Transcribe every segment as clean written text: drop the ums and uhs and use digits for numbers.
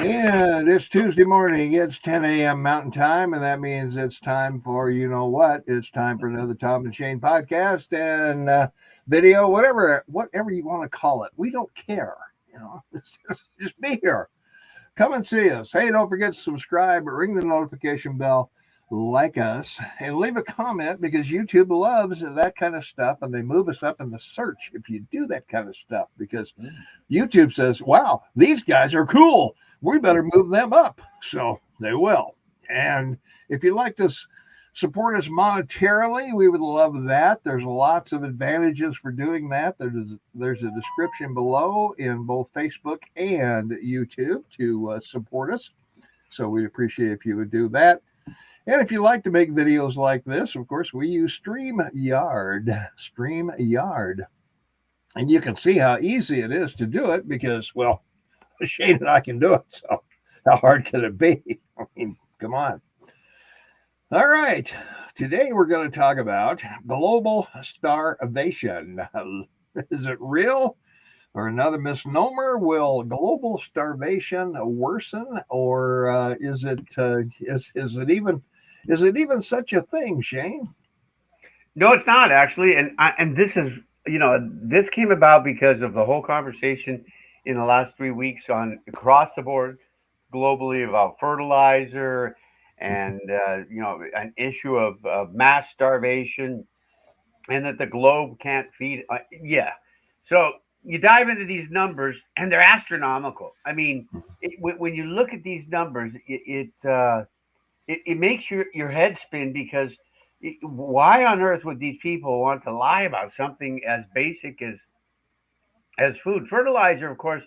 And it's Tuesday morning. It's 10 a.m. Mountain Time, and that means it's time for you know what? It's time for another Tom and Shane podcast and video, whatever you want to call it. We don't care. Just be here. Come and see us. Hey, don't forget to subscribe, ring the notification bell, like us, and leave a comment because YouTube loves that kind of stuff, and they move us up in the search if you do that kind of stuff because YouTube says, wow, these guys are cool. We better move them up. So they will. And if you'd like to support us monetarily, we would love that. There's lots of advantages for doing that. There's a description below in both Facebook and YouTube to support us. So we'd appreciate if you would do that. And if you like to make videos like this, of course, we use StreamYard. And you can see how easy it is to do it because, well, Shane and I can do it. So how hard can it be? I mean, come on. All right. Today we're going to talk about global starvation. Is it real or another misnomer? Will global starvation worsen, or is it even such a thing, Shane? No, it's not actually, and this is this came about because of the whole conversation in the last 3 weeks on across the board globally about fertilizer and an issue of mass starvation and that the globe can't feed. So you dive into these numbers and they're astronomical. I mean, when you look at these numbers, it makes your head spin because why on earth would these people want to lie about something as basic as food? Fertilizer, of course,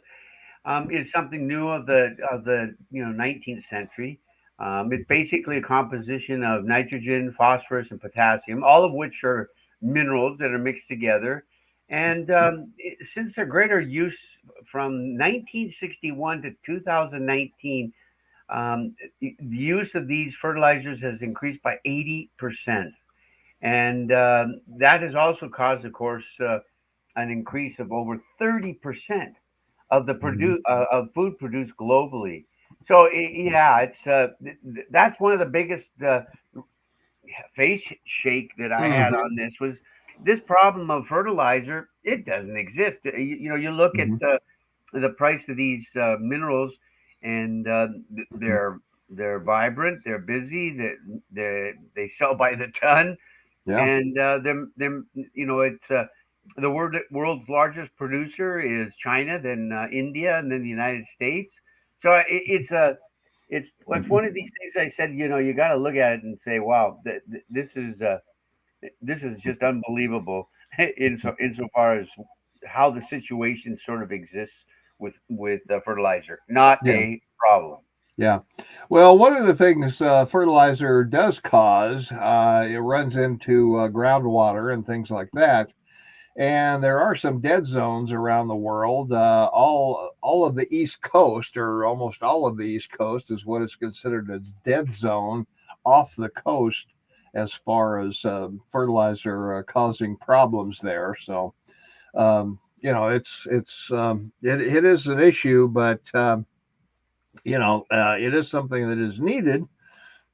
is something new of the 19th century. It's basically a composition of nitrogen, phosphorus, and potassium, all of which are minerals that are mixed together. And since their greater use from 1961 to 2019, the use of these fertilizers has increased by 80%. And that has also caused, of course, an increase of over 30% of of food produced globally. So that's one of the biggest face shake that I had on this was this problem of fertilizer. It doesn't exist. You look at the price of these minerals, and they're vibrant, they're busy, they sell by the ton, and it's world's largest producer is China, then India, and then the United States. So it's one of these things. I said, you got to look at it and say, wow, this is just unbelievable insofar as how the situation sort of exists with fertilizer, not a problem. Yeah. Well, one of the things fertilizer does cause, it runs into groundwater and things like that. And there are some dead zones around the world. All of the East Coast, or almost all of the East Coast, is what is considered a dead zone off the coast as far as fertilizer causing problems there. So, it is an issue, but it is something that is needed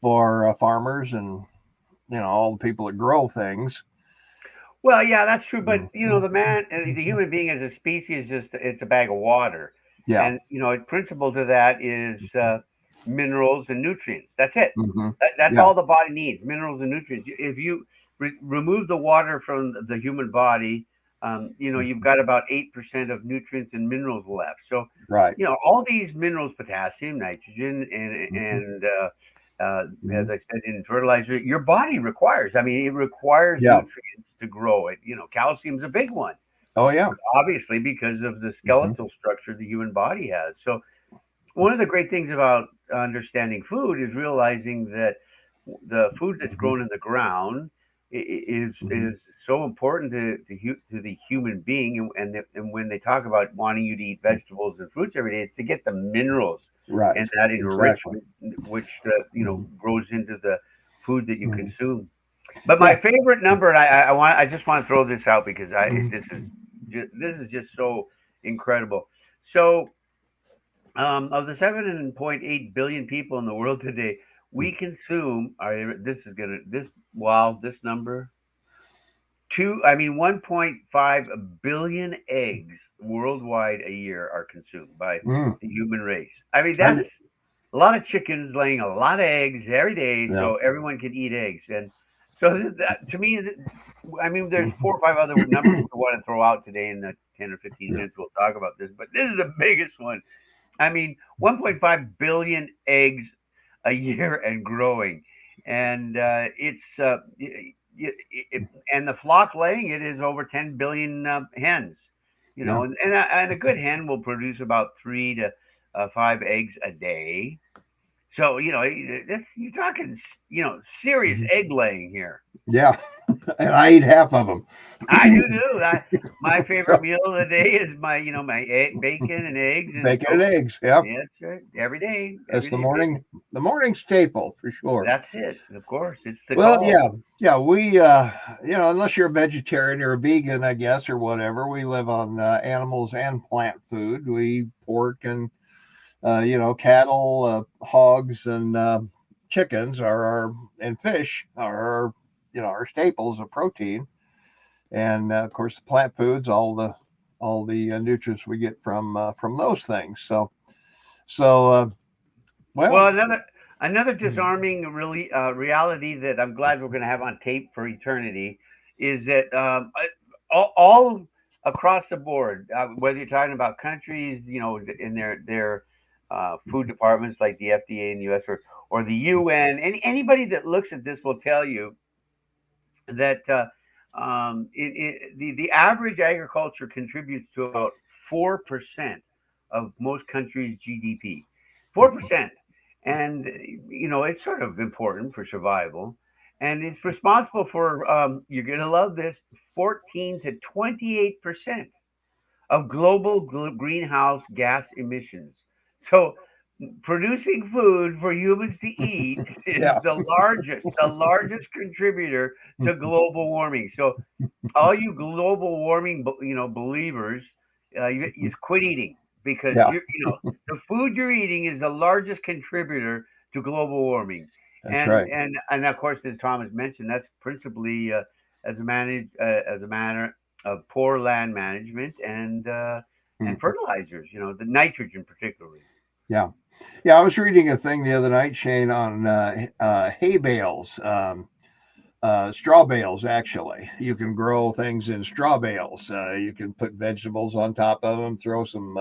for farmers and all the people that grow things. Well, yeah, that's true. But the human being as a species, it's a bag of water. Yeah. And a principle to that is minerals and nutrients. That's it. That's all the body needs: minerals and nutrients. If you remove the water from the human body, you've got about 8% of nutrients and minerals left. So, all these minerals, potassium, nitrogen, and as I said, in fertilizer, your body requires. I mean, it requires nutrients to grow it. Calcium's a big one. Oh, yeah. Obviously, because of the skeletal structure the human body has. So, one of the great things about understanding food is realizing that the food that's grown in the ground is so important to the human being. And when they talk about wanting you to eat vegetables and fruits every day, it's to get the minerals. Right. And that enrichment, which grows into the food that you consume. But my favorite number, and I just want to throw this out because this is just so incredible. So Of the 7.8 billion people in the world today, we consume. This is gonna this wow this number 1.5 billion eggs worldwide a year are consumed by Mm. the human race. I mean, I, that's a lot of chickens laying a lot of eggs every day, yeah. so everyone can eat eggs. And so that, to me, there's Mhm. four or five other numbers we want to throw out today in the 10 or 15 Yeah. minutes we'll talk about this, but this is the biggest one. I mean, 1.5 billion eggs a year and growing, and and the flock laying it is over 10 billion hens. You Yeah. know, and a good hen will produce about 3 to 5 eggs a day. So you're talking serious Mhm. egg laying here. Yeah. And I eat half of them. I do too. My favorite So, meal of the day is my bacon and eggs and bacon and toast. eggs. Yep. Yeah, that's right. That's Every day bacon. the morning staple for sure. That's it. Of course, it's the Well, call. yeah, yeah. We, unless you're a vegetarian or a vegan, I guess, or whatever, we live on animals and plant food. We pork and cattle, hogs, and chickens are our and fish are our, our staples of protein, and of course the plant foods, all the nutrients we get from those things. So well, Well, another disarming really reality that I'm glad we're going to have on tape for eternity is that all across the board, whether you're talking about countries, in their food departments like the FDA in the U.S. or the UN, anybody that looks at this will tell you that the average agriculture contributes to about 4% of most countries' GDP. 4%. And, it's sort of important for survival. And it's responsible for, you're going to love this, 14 to 28% of global greenhouse gas emissions. So, producing food for humans to eat is yeah, the largest contributor to global warming. So, all you global warming, believers, you quit eating because yeah, the food you're eating is the largest contributor to global warming, that's and right. and and of course, as Thomas mentioned, that's principally as a matter of poor land management and Mhm. fertilizers. The nitrogen particularly. Yeah, yeah. I was reading a thing the other night, Shane, on hay bales. Straw bales, actually. You can grow things in straw bales. You can put vegetables on top of them, throw some,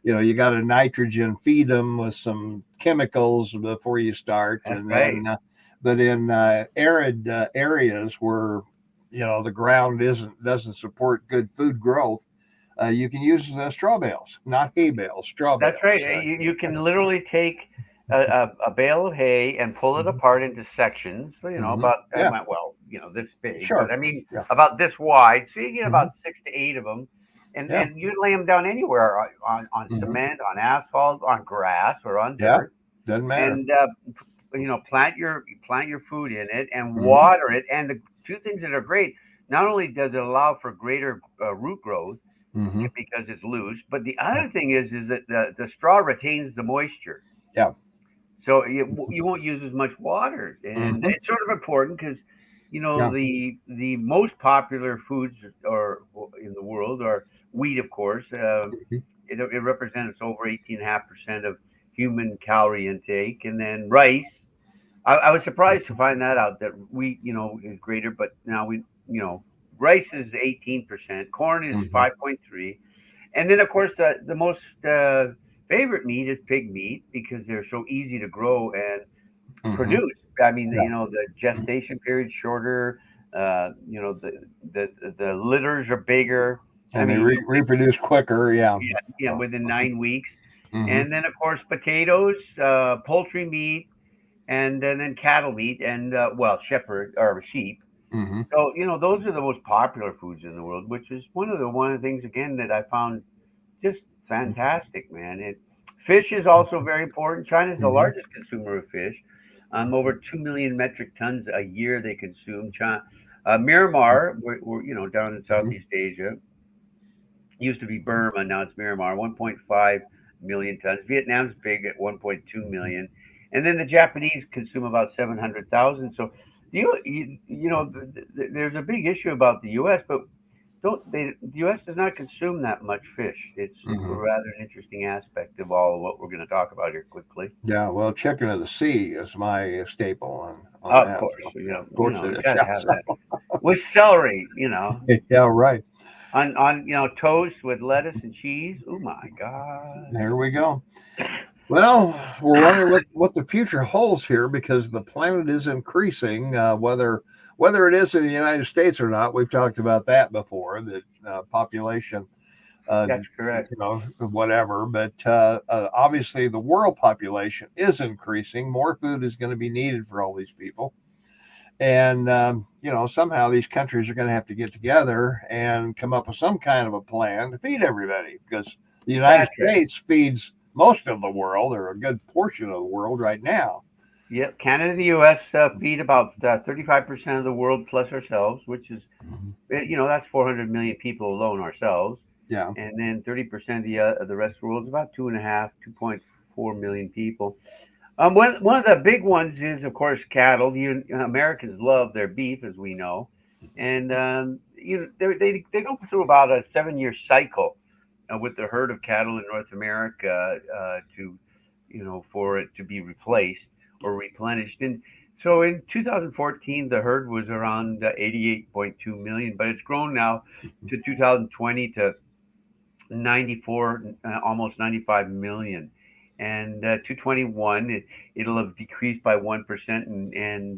you got to nitrogen feed them with some chemicals before you start. That's And right. then, but in arid areas where, the ground doesn't support good food growth, you can use straw bales, not hay bales, straw That's right. bales. You can literally take a bale of hay and pull it Mhm, apart into sections. So, mhm. about Yeah, this big, but sure. I mean Yeah. about this wide. So you get Hmm. about 6 to 8 of them, and Yeah. and you lay them down anywhere on Hmm. cement, on asphalt, on grass, or on Yeah. dirt, Doesn't matter. and plant your food in it and Hmm. water it. And the two things that are great, not only does it allow for greater root growth Hmm. because it's loose. But the Yeah. other thing is that the straw retains the moisture, Yeah. so you won't use as much water, and Hmm. it's sort of important because Yeah. the most popular foods or in the world are wheat, of course. Mhm. It represents over 18.5% of human calorie intake, and then rice. I was surprised to find that out that wheat, is greater, but now rice is 18%, corn is Mhm. 5.3, and then, of course, the most favorite meat is pig meat because they're so easy to grow and Mhm. produce. I mean, Yeah. the gestation period's shorter. The litters are bigger. I And they mean, reproduce quicker. Yeah. So, within 9 weeks. mhm. And then, of course, potatoes, poultry meat, and then cattle meat, and shepherd or sheep. Mhm. So those are the most popular foods in the world, which is one of the things again that I found just fantastic, man. Fish is also very important. China is the Mhm. largest consumer of fish. Over 2 million metric tons a year they consume. China, Myanmar, we're down in Mhm. Southeast Asia, used to be Burma, now it's Myanmar. 1.5 million tons. Vietnam's big at 1.2 million, and then the Japanese consume about 700,000. So there's a big issue about the U.S., but don't they? The U.S. does not consume that much fish. It's Hmm. rather an interesting aspect of all of what we're going to talk about here quickly. Yeah, well, chicken of the sea is my staple on Of that. course, So, of course it you is. got to Yeah, have that with celery. yeah, right. On toast with lettuce and cheese. Oh my God. There we go. Well, we're wondering what the future holds here because the planet is increasing. Whether it is in the United States or not, we've talked about that before. That population, That's correct. whatever. But obviously, the world population is increasing. More food is going to be needed for all these people, and somehow these countries are going to have to get together and come up with some kind of a plan to feed everybody because the United That's right. States feeds most of the world or a good portion of the world right now. Yep. Canada and the U.S. Feed about 35% of the world plus ourselves, which is, Mhm. that's 400 million people alone ourselves. Yeah. And then 30% of the rest of the world is about 2.4 million people. One of the big ones is, of course, cattle. Americans love their beef, as we know, and they go through about a 7-year cycle with the herd of cattle in North America to for it to be replaced or replenished. And so in 2014, the herd was around 88.2 million, but it's grown now to 2020 to 94, almost 95 million. And 221, it'll have decreased by 1% and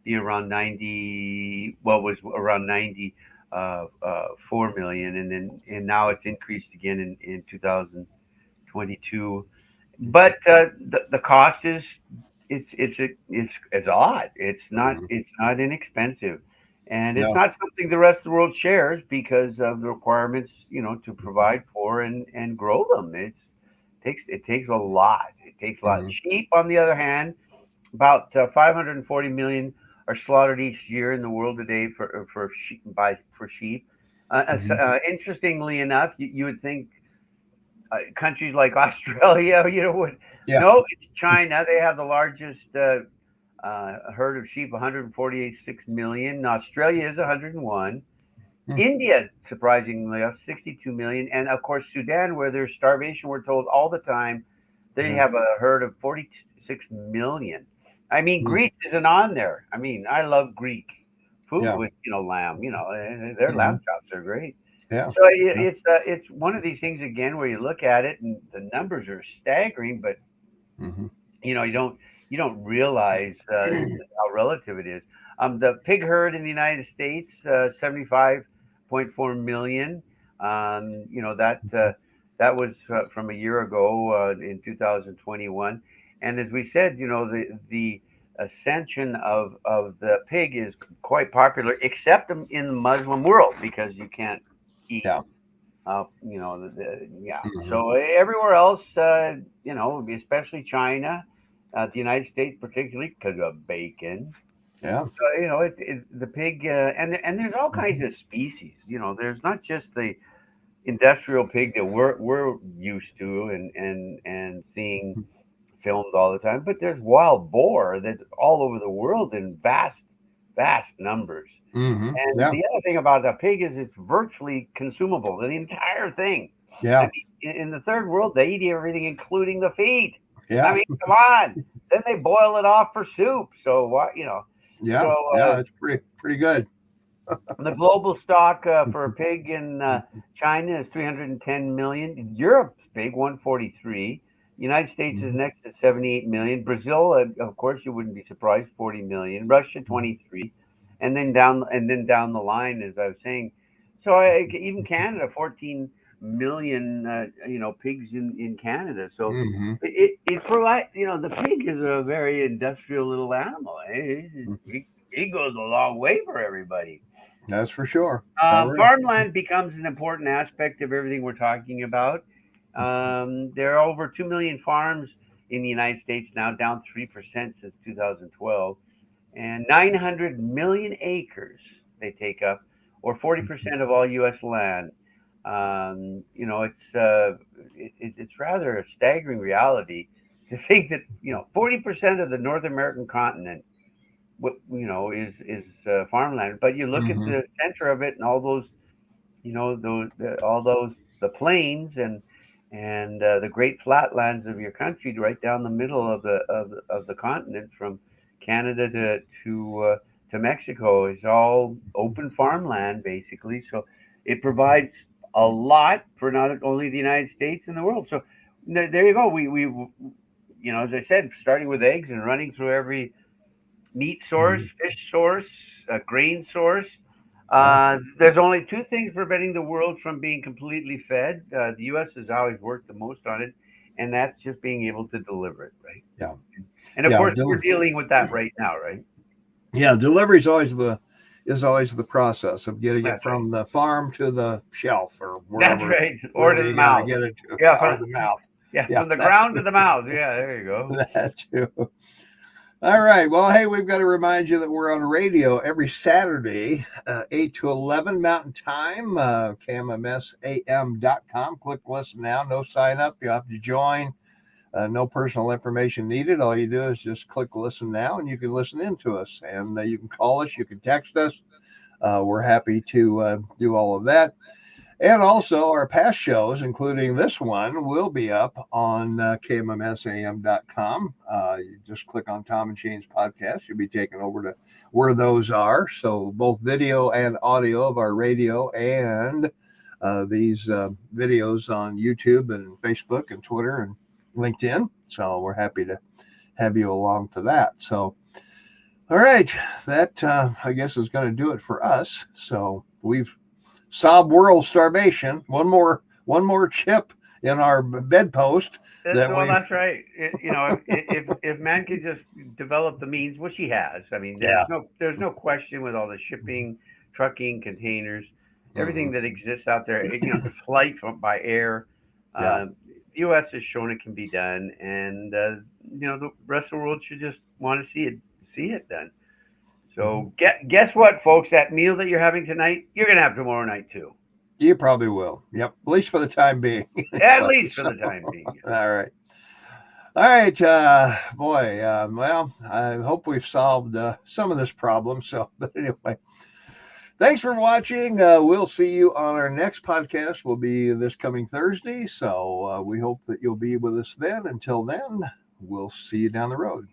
be around 90. Well, was around 94 million, and now it's increased again in 2022. But the cost is it's odd. Mhm. It's not inexpensive, and it's No. not something the rest of the world shares because of the requirements to Mhm. provide for and grow them. It takes a lot. It takes a lot. Mhm. Sheep, on the other hand, about 540 million are slaughtered each year in the world today for sheep. Mhm. Interestingly enough, you would think countries like Australia, would Yeah. no, it's China. They have the largest herd of sheep, 146 million. Australia is 101. Mm. India, surprisingly, 62 million, and of course Sudan, where there's starvation, we're told all the time, they Yeah. have a herd of 46 million. I mean, Mm. Greece isn't on there. I mean, I love Greek food Yeah. with lamb. Their lamb Mhm. chops are great. Yeah. So Yeah. it's one of these things again where you look at it and the numbers are staggering, but Mhm. you don't realize how relative it is. The pig herd in the United States, 75.4 million. That was from a year ago in 2021, and as we said, the ascension of the pig is quite popular, except in the Muslim world because you can't eat Yeah. yeah. Mhm. So everywhere else, especially China, the United States particularly because of bacon. Yeah. So the pig, and there's all kinds of species. There's not just the industrial pig that we're used to and seeing filmed all the time, but there's wild boar that's all over the world in vast numbers. Mhm. And Yeah. the other thing about a pig is it's virtually consumable, the entire thing. I Yeah. mean, in the third world, they eat everything, including the feet. I Yeah. mean, come on. Then they boil it off for soup. So what? So Yeah. Yeah. It's pretty good. the global stock for a pig in China is 310 million. Europe's big, 143. United States is Mhm. next at 78 million. Brazil, of course, you wouldn't be surprised, 40 million. Russia, Mhm. 23, and then down the line, as I was saying. So even Canada, 14 million, pigs in Canada. So Mhm. it provides, the pig is a very industrial little animal. Mhm. He goes a long way for everybody. That's for sure. All right. Farmland becomes an important aspect of everything we're talking about. There are over 2 million farms in the United States now, down 3% since 2012, and 900 million acres they take up, or 40% of all U.S. land. You know, it's rather a staggering reality to think that 40% of the North American continent, is farmland. But you look at Hmm. the center of it and all those, all those the plains and the great flatlands of your country right down the middle of the continent from Canada to Mexico is all open farmland basically. So it provides a lot for not only the United States and the world. So there you go. We as I said, starting with eggs and running through every meat source, fish source, grain source. Yeah. There's only two things preventing the world from being completely fed. The U.S. has always worked the most on it, and that's just being able to deliver it, right? Yeah. And of Yeah. course, we're dealing with that right now, right? Yeah. Delivery is always the process of getting it That's right. from the farm to the shelf or That's wherever right. Or to wherever the you got to mouth. get it to. Yeah, Yeah, or the mouth. Yeah, from the that ground too. to the mouth. Yeah, there you go. That too. All right. Well, hey, we've got to remind you that we're on radio every Saturday, 8 to 11 Mountain Time, kmmsam.com. Click listen now. No sign up. You have to join. No personal information needed. All you do is just click listen now and you can listen in to us. And you can call us, you can text us. We're happy to do all of that. And also, our past shows, including this one, will be up on kmmsam.com. You just click on Tom and Shane's podcast. You'll be taken over to where those are. So, both video and audio of our radio and these videos on YouTube and Facebook and Twitter and LinkedIn. So, we're happy to have you along for that. So, all right, that I guess is going to do it for us. So, we've solve world starvation. One more chip in our bedpost that Well, we. that's right. If man could just develop the means, which he has, I mean, Yeah. there's no question with all the shipping, trucking, containers, everything Hmm. that exists out there. The flight by air. Yeah. The U.S. has shown it can be done, and the rest of the world should just want to see it done. Hmm. So guess what, folks? That meal that you're having tonight, you're gonna have tomorrow night too. You probably will. Yep. At least for the time being. At So, least for the time being. all right. All right, boy. Well, I hope we've solved some of this problem. So, but anyway, thanks for watching. We'll see you on our next podcast. Will be this coming Thursday. So we hope that you'll be with us then. Until then, we'll see you down the road.